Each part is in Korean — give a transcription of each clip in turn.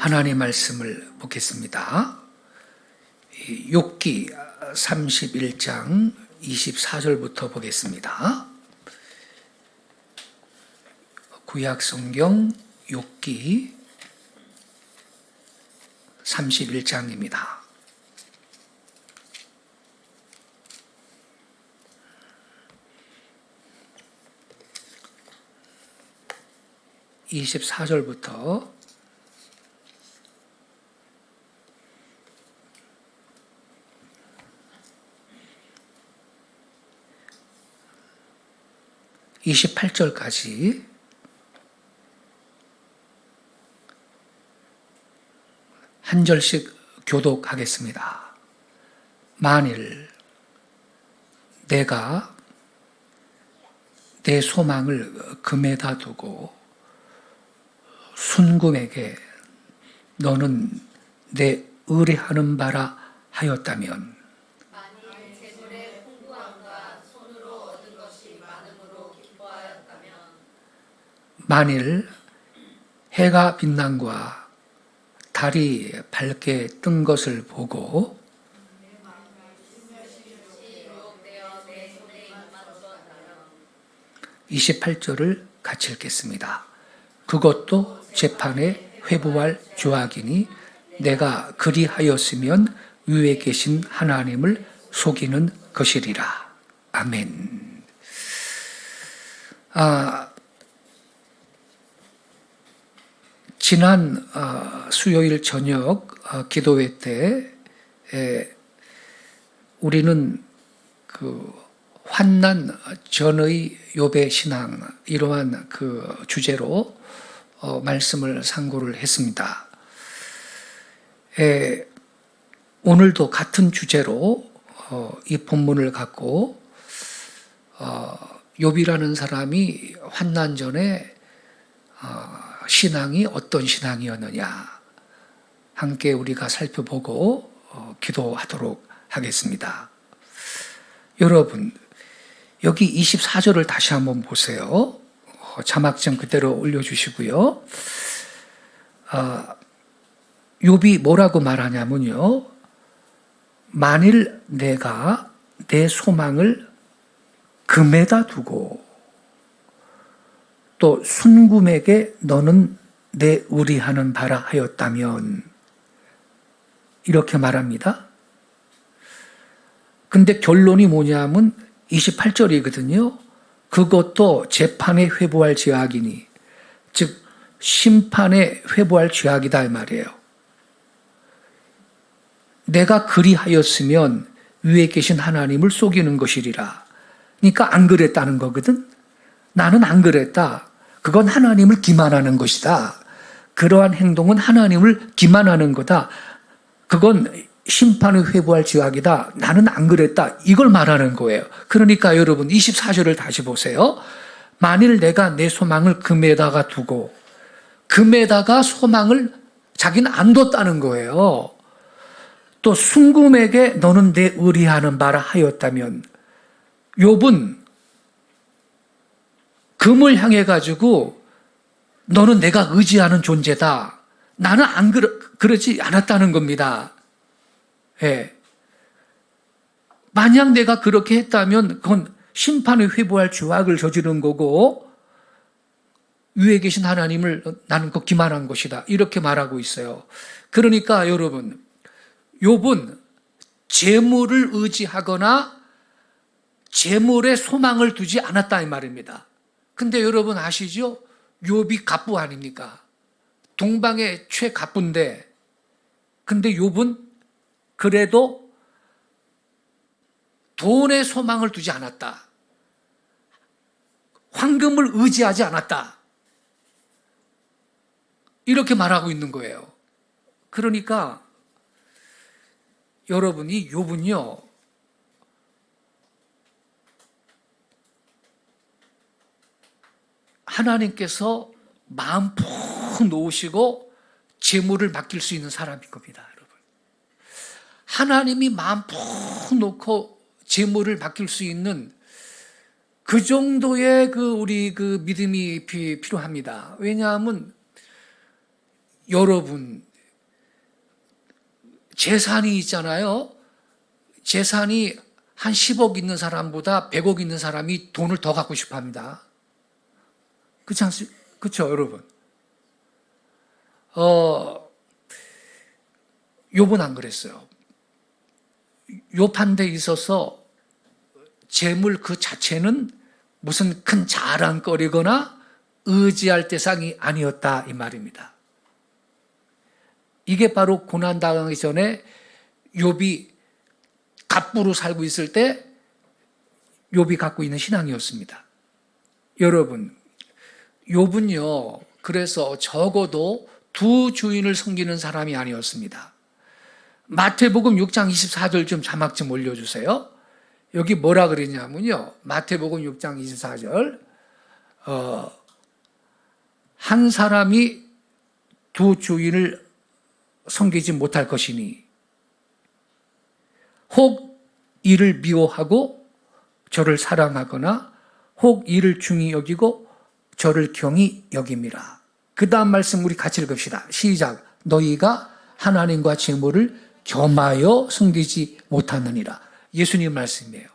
하나님의 말씀을 보겠습니다. 욥기 31장 24절부터 보겠습니다. 구약성경 욥기 31장입니다. (24절부터) (28절까지) 한 절씩 교독하겠습니다. 만일 내가 내 소망을 금에다 두고 순금에게 너는 내 의뢰하는 바라 하였다면, 만일 재물의 풍부함과 손으로 얻은 것이 많음으로 기뻐하였다면, 만일 해가 빛남과 달이 밝게 뜬 것을 보고 유혹되어 내 손에 입만 주었다면, 28절을 같이 읽겠습니다. 그것도 재판에 회부할 죄악이니 내가 그리하였으면 위에 계신 하나님을 속이는 것이리라. 아멘. 지난 수요일 저녁 기도회 때 우리는 그 환난 전의 욥의 신앙, 이러한 그 주제로 말씀을 상고를 했습니다. 오늘도 같은 주제로 이 본문을 갖고 욥이라는 사람이 환난 전에 신앙이 어떤 신앙이었느냐 함께 우리가 살펴보고 기도하도록 하겠습니다. 여러분, 여기 24절을 다시 한번 보세요. 자막 좀 그대로 올려주시고요. 욥이 뭐라고 말하냐면요, 만일 내가 내 소망을 금에다 두고 또 순금에게 너는 내 의뢰하는 바라 하였다면, 이렇게 말합니다. 근데 결론이 뭐냐면 28절이거든요. 그것도 재판에 회부할 죄악이니, 즉 심판에 회부할 죄악이다 이 말이에요. 내가 그리하였으면 위에 계신 하나님을 속이는 것이리라. 그러니까 안 그랬다는 거거든. 나는 안 그랬다. 그건 하나님을 기만하는 것이다. 그러한 행동은 하나님을 기만하는 거다. 그건 심판에 회부할 죄악이다. 나는 안 그랬다. 이걸 말하는 거예요. 그러니까 여러분 24절을 다시 보세요. 만일 내가 내 소망을 금에다가 두고, 금에다가 소망을 자기는 안 뒀다는 거예요. 또 순금에게 너는 내 의뢰하는 바라 하였다면, 욥은 금을 향해 가지고 너는 내가 의지하는 존재다. 나는 안 그러지 않았다는 겁니다. 예. 만약 내가 그렇게 했다면 그건 심판에 회부할 죄악을 저지른 거고 위에 계신 하나님을 나는 그 기만한 것이다. 이렇게 말하고 있어요. 그러니까 여러분, 욥은 재물을 의지하거나 재물에 소망을 두지 않았다 이 말입니다. 근데 여러분 아시죠? 욥이 갑부 아닙니까? 동방의 최갑부인데, 근데 욥은 그래도 돈에 소망을 두지 않았다. 황금을 의지하지 않았다. 이렇게 말하고 있는 거예요. 그러니까 여러분이 욥은요, 하나님께서 마음 푹 놓으시고 재물을 맡길 수 있는 사람인 겁니다, 여러분. 하나님이 마음 푹 놓고 재물을 맡길 수 있는 그 정도의 우리 믿음이 필요합니다. 왜냐하면 여러분, 재산이 있잖아요. 재산이 한 10억 있는 사람보다 100억 있는 사람이 돈을 더 갖고 싶어 합니다. 그렇죠, 여러분? 욥은 안 그랬어요. 욥한테 있어서 재물 그 자체는 무슨 큰 자랑거리거나 의지할 대상이 아니었다 이 말입니다. 이게 바로 고난당하기 전에 욥이 갑부로 살고 있을 때 욥이 갖고 있는 신앙이었습니다. 여러분, 욥은요, 그래서 적어도 두 주인을 섬기는 사람이 아니었습니다. 마태복음 6장 24절 좀 자막 좀 올려주세요. 여기 뭐라 그랬냐면요. 마태복음 6장 24절. 한 사람이 두 주인을 섬기지 못할 것이니 혹 이를 미워하고 저를 사랑하거나 혹 이를 중히 여기고 저를 경히 여김이라. 그 다음 말씀 우리 같이 읽읍시다. 시작. 너희가 하나님과 재물을 겸하여 섬기지 못하느니라. 예수님 말씀이에요.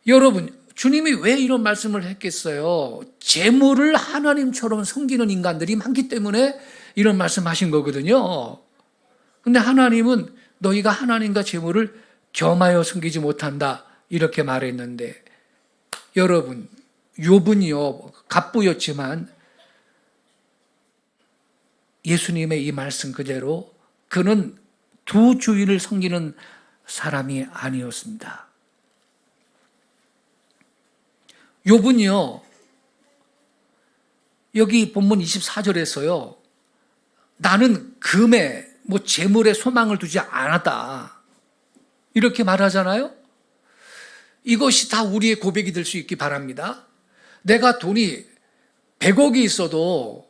여러분, 주님이 왜 이런 말씀을 했겠어요? 재물을 하나님처럼 섬기는 인간들이 많기 때문에 이런 말씀하신 거거든요. 근데 하나님은 너희가 하나님과 재물을 겸하여 섬기지 못한다 이렇게 말했는데, 여러분, 욥은요 갑부였지만 예수님의 이 말씀 그대로 그는 두 주인을 섬기는 사람이 아니었습니다. 욥은요 여기 본문 24절에서요 나는 금에 재물에 소망을 두지 않았다 이렇게 말하잖아요. 이것이 다 우리의 고백이 될 수 있기 바랍니다. 내가 돈이 100억이 있어도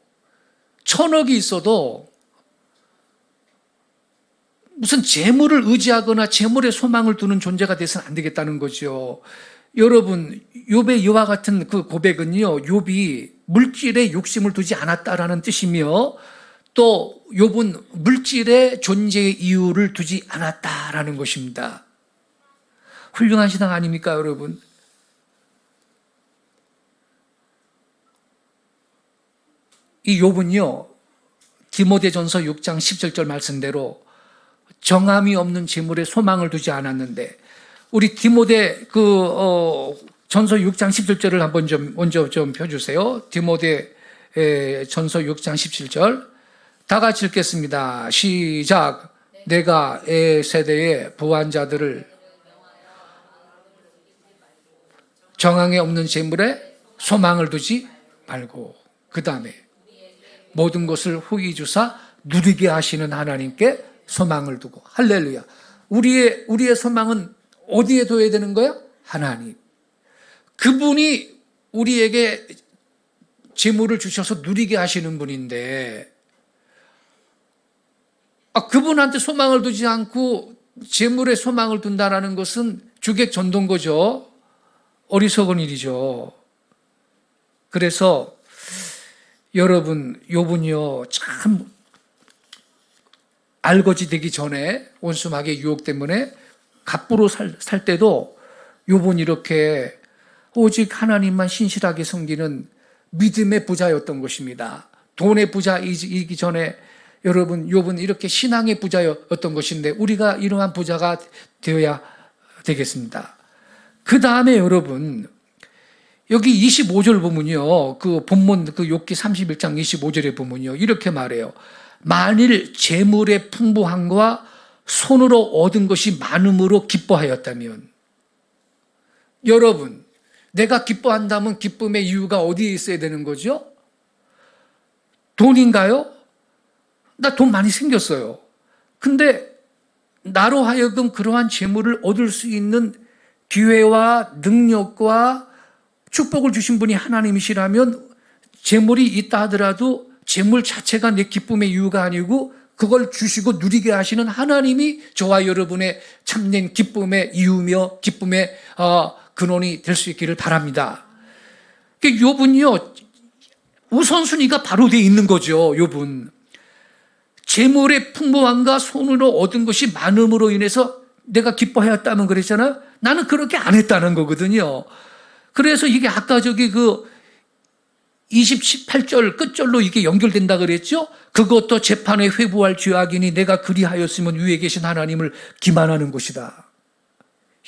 1000억이 있어도 무슨 재물을 의지하거나 재물에 소망을 두는 존재가 돼서는 안 되겠다는 거죠. 여러분, 욥의 이와 같은 그 고백은요, 욥이 물질에 욕심을 두지 않았다라는 뜻이며 또 욥은 물질의 존재의 이유를 두지 않았다라는 것입니다. 훌륭한 신앙 아닙니까, 여러분? 이 욥은요, 디모데전서 6장 17절 말씀대로 정함이 없는 재물에 소망을 두지 않았는데, 우리 디모데 전서 6장 17절을 한번 먼저 좀 펴주세요. 디모데 전서 6장 17절 다 같이 읽겠습니다. 시작. 내가 애 세대의 부한 자들을 정함이 없는 재물에 소망을 두지 말고, 그 다음에 모든 것을 후히 주사 누리게 하시는 하나님께 소망을 두고. 할렐루야. 우리의 소망은 어디에 둬야 되는 거야? 하나님. 그분이 우리에게 재물을 주셔서 누리게 하시는 분인데, 그분한테 소망을 두지 않고 재물에 소망을 둔다는 것은 주객전도인 거죠. 어리석은 일이죠. 그래서 여러분, 욥은요 참 알거지 되기 전에 원수마귀의 유혹 때문에 갑부로 살 때도 욥은 이렇게 오직 하나님만 신실하게 섬기는 믿음의 부자였던 것입니다. 돈의 부자이기 전에 여러분, 욥은 이렇게 신앙의 부자였던 것인데 우리가 이러한 부자가 되어야 되겠습니다. 그 다음에 여러분, 여기 25절 보면요, 그 본문 그 욥기 31장 25절에 보면요 이렇게 말해요. 만일 재물의 풍부함과 손으로 얻은 것이 많음으로 기뻐하였다면, 여러분, 내가 기뻐한다면 기쁨의 이유가 어디에 있어야 되는 거죠? 돈인가요? 나 돈 많이 생겼어요. 근데 나로 하여금 그러한 재물을 얻을 수 있는 기회와 능력과 축복을 주신 분이 하나님이시라면 재물이 있다 하더라도 재물 자체가 내 기쁨의 이유가 아니고 그걸 주시고 누리게 하시는 하나님이 저와 여러분의 참된 기쁨의 이유며 기쁨의 근원이 될 수 있기를 바랍니다. 욥은요 우선순위가 바로 되어 있는 거죠. 욥은 재물의 풍부함과 손으로 얻은 것이 많음으로 인해서 내가 기뻐하였다면 그랬잖아요. 나는 그렇게 안 했다는 거거든요. 그래서 이게 아까 저기 그 28절 끝절로 이게 연결된다 그랬죠? 그것도 재판에 회부할 죄악이니 내가 그리하였으면 위에 계신 하나님을 기만하는 것이다.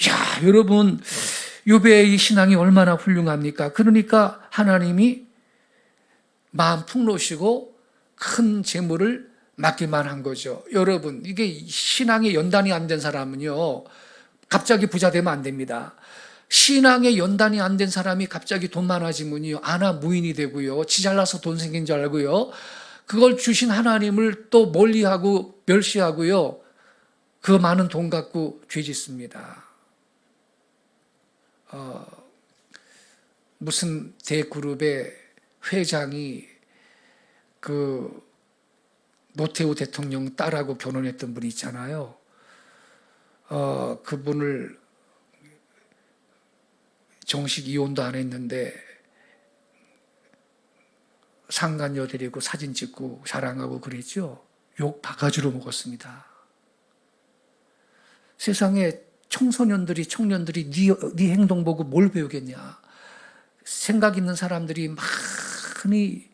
야, 여러분, 욥의 신앙이 얼마나 훌륭합니까? 그러니까 하나님이 마음 풍노시고 큰 재물을 맡기만 한 거죠. 여러분, 이게 신앙의 연단이 안 된 사람은요, 갑자기 부자 되면 안 됩니다. 신앙의 연단이 안 된 사람이 갑자기 돈 많아지면요, 아나 무인이 되고요, 지 잘나서 돈 생긴 줄 알고요, 그걸 주신 하나님을 또 멀리하고 멸시하고요, 그 많은 돈 갖고 죄 짓습니다. 무슨 대그룹의 회장이 그 노태우 대통령 딸하고 결혼했던 분이 있잖아요. 그분을 정식 이혼도 안 했는데 상간녀 데리고 사진 찍고 자랑하고 그랬죠. 욕 바가지로 먹었습니다. 세상에 청소년들이 청년들이 네 행동 보고 뭘 배우겠냐. 생각 있는 사람들이 많이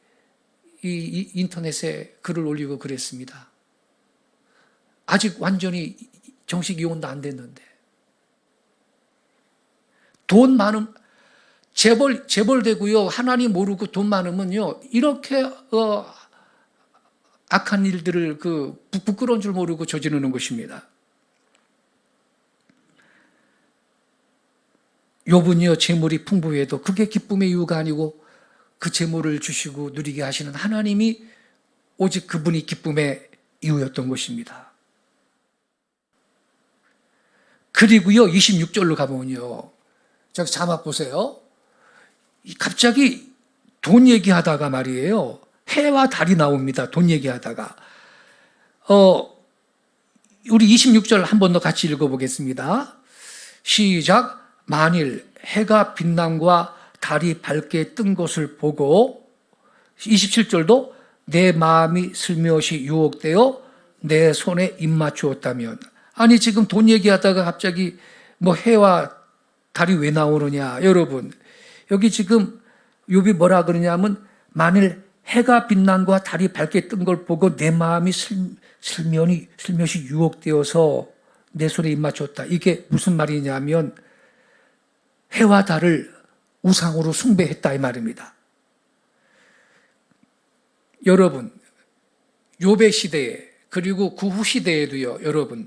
이 인터넷에 글을 올리고 그랬습니다. 아직 완전히 정식 이혼도 안 됐는데. 돈 많음, 재벌 되고요. 하나님 모르고 돈 많으면요. 이렇게, 악한 일들을 부끄러운 줄 모르고 저지르는 것입니다. 욥은요, 재물이 풍부해도 그게 기쁨의 이유가 아니고 그 재물을 주시고 누리게 하시는 하나님이 오직 그분이 기쁨의 이유였던 것입니다. 그리고요, 26절로 가보면요. 저기 자막 보세요. 갑자기 돈 얘기하다가 말이에요. 해와 달이 나옵니다. 돈 얘기하다가. 우리 26절 한 번 더 같이 읽어보겠습니다. 시작. 만일 해가 빛남과 달이 밝게 뜬 것을 보고 27절도 내 마음이 슬며시 유혹되어 내 손에 입맞추었다면, 아니 지금 돈 얘기하다가 갑자기 뭐 해와 달이 왜 나오느냐. 여러분, 여기 지금 욥이 뭐라 그러냐면 만일 해가 빛남과 달이 밝게 뜬 걸 보고 내 마음이 슬며시 유혹되어서 내 손에 입맞췄다. 이게 무슨 말이냐면 해와 달을 우상으로 숭배했다 이 말입니다. 여러분, 욥의 시대에 그리고 그 후 시대에도요. 여러분,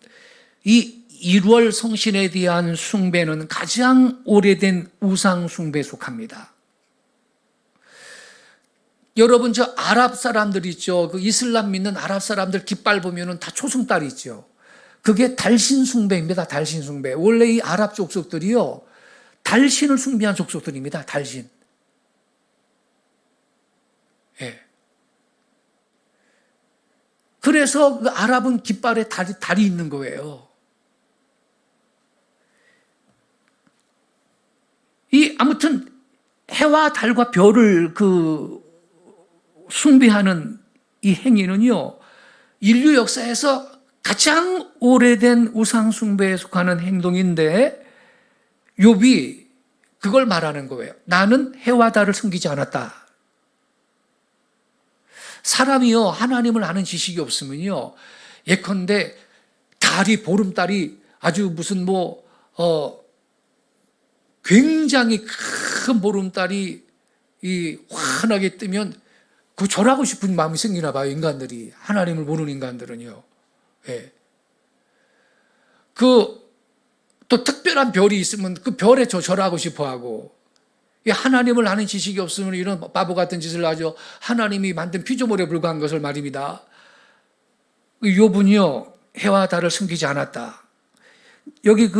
이 1월 성신에 대한 숭배는 가장 오래된 우상 숭배에 속합니다. 여러분, 저 아랍 사람들 있죠. 그 이슬람 믿는 아랍 사람들 깃발 보면은 다 초승달 있죠. 그게 달신 숭배입니다. 달신 숭배. 원래 이 아랍 족속들이요. 달신을 숭배한 족속들입니다. 달신. 예. 그래서 그 아랍은 깃발에 달이 있는 거예요. 아무튼 해와 달과 별을 숭배하는 이 행위는요, 인류 역사에서 가장 오래된 우상 숭배에 속하는 행동인데 욥이 그걸 말하는 거예요. 나는 해와 달을 숨기지 않았다. 사람이요, 하나님을 아는 지식이 없으면요, 예컨대 달이, 보름달이 아주 무슨 굉장히 큰 보름달이 환하게 뜨면 그 절하고 싶은 마음이 생기나 봐요, 인간들이. 하나님을 모르는 인간들은요. 예. 또 특별한 별이 있으면 그 별에 절하고 싶어 하고, 하나님을 아는 지식이 없으면 이런 바보 같은 짓을 하죠. 하나님이 만든 피조물에 불과한 것을 말입니다. 욥은요, 해와 달을 숨기지 않았다. 여기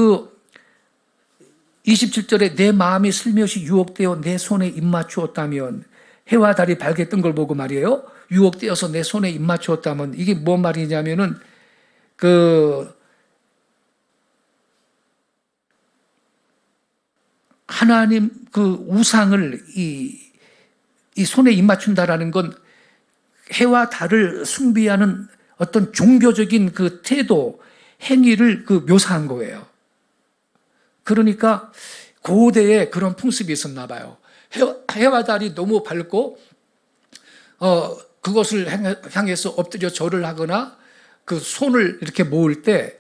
27절에 내 마음이 슬며시 유혹되어 내 손에 입맞추었다면, 해와 달이 밝게 뜬 걸 보고 말이에요. 유혹되어서 내 손에 입맞추었다면, 이게 뭔 말이냐면은 하나님 우상을 이 손에 입맞춘다라는 건 해와 달을 숭배하는 어떤 종교적인 그 태도, 행위를 그 묘사한 거예요. 그러니까 고대에 그런 풍습이 있었나 봐요. 해와 달이 너무 밝고 그것을 향해서 엎드려 절을 하거나 그 손을 이렇게 모을 때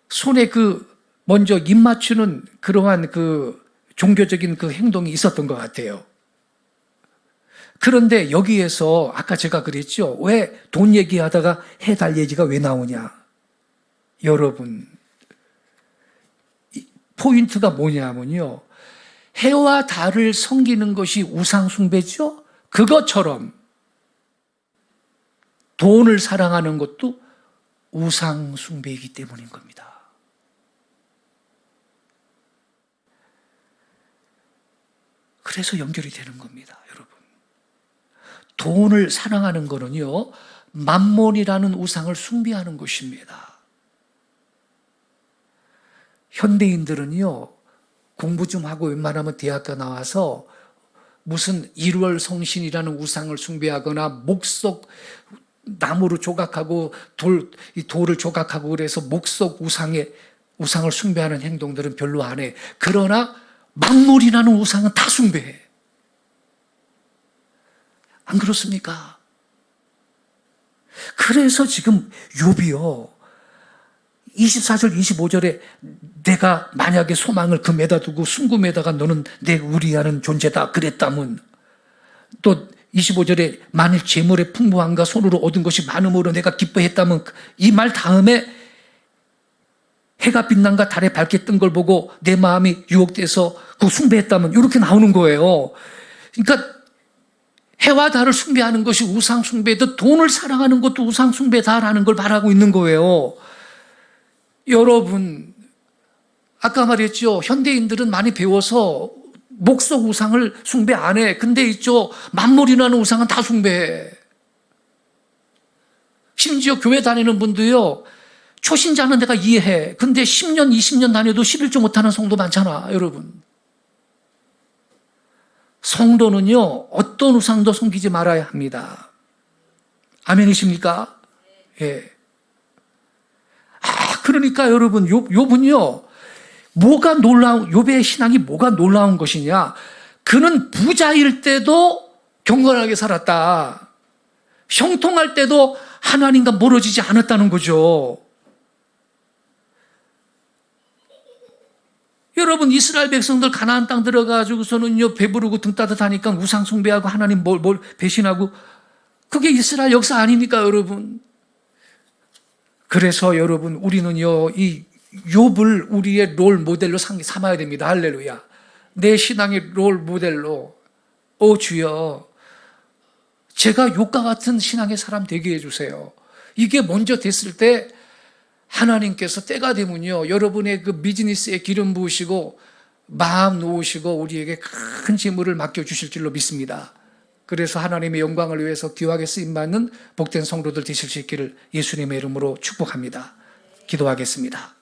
손에 그 먼저 입 맞추는 그러한 그 종교적인 그 행동이 있었던 것 같아요. 그런데 여기에서 아까 제가 그랬죠. 왜 돈 얘기하다가 해, 달 얘기가 왜 나오냐. 여러분, 포인트가 뭐냐면요. 해와 달을 섬기는 것이 우상숭배죠. 그것처럼 돈을 사랑하는 것도 우상숭배이기 때문인 겁니다. 그래서 연결이 되는 겁니다, 여러분. 돈을 사랑하는 거는요, 만몬이라는 우상을 숭배하는 것입니다. 현대인들은요, 공부 좀 하고 웬만하면 대학교 나와서 무슨 1월 성신이라는 우상을 숭배하거나 목석 나무로 조각하고 돌을 조각하고 그래서 목석 우상을 숭배하는 행동들은 별로 안 해. 그러나 만물이라는 우상은 다 숭배해. 안 그렇습니까? 그래서 지금 욥이요 24절 25절에 내가 만약에 소망을 금에다 두고 순금에다가 너는 내 우리하는 존재다 그랬다면, 또 25절에 만일 재물의 풍부함과 손으로 얻은 것이 많음으로 내가 기뻐했다면, 이 말 다음에 해가 빛난가 달에 밝게 뜬 걸 보고 내 마음이 유혹돼서 그 숭배했다면, 이렇게 나오는 거예요. 그러니까 해와 달을 숭배하는 것이 우상 숭배도 돈을 사랑하는 것도 우상 숭배다라는 걸 말하고 있는 거예요. 여러분, 아까 말했죠. 현대인들은 많이 배워서 목석 우상을 숭배 안 해. 근데 있죠. 만물이라는 우상은 다 숭배해. 심지어 교회 다니는 분도요. 초신자는 내가 이해해. 근데 10년, 20년 다녀도 11조 못하는 성도 많잖아, 여러분. 성도는요, 어떤 우상도 섬기지 말아야 합니다. 아멘이십니까? 예. 그러니까 여러분, 욥은요, 욥의 신앙이 뭐가 놀라운 것이냐. 그는 부자일 때도 경건하게 살았다. 형통할 때도 하나님과 멀어지지 않았다는 거죠. 여러분, 이스라엘 백성들 가나안 땅 들어가지고서는요, 배부르고 등 따뜻하니까 우상 숭배하고 하나님 뭘 배신하고, 그게 이스라엘 역사 아닙니까, 여러분? 그래서 여러분, 우리는요, 이 욥을 우리의 롤 모델로 삼아야 됩니다. 할렐루야. 내 신앙의 롤 모델로, 주여, 제가 욥과 같은 신앙의 사람 되게 해주세요. 이게 먼저 됐을 때 하나님께서 때가 되면요, 여러분의 그 비즈니스에 기름 부으시고 마음 놓으시고 우리에게 큰 재물을 맡겨주실 줄로 믿습니다. 그래서 하나님의 영광을 위해서 귀하게 쓰임받는 복된 성도들 되실 수 있기를 예수님의 이름으로 축복합니다. 기도하겠습니다.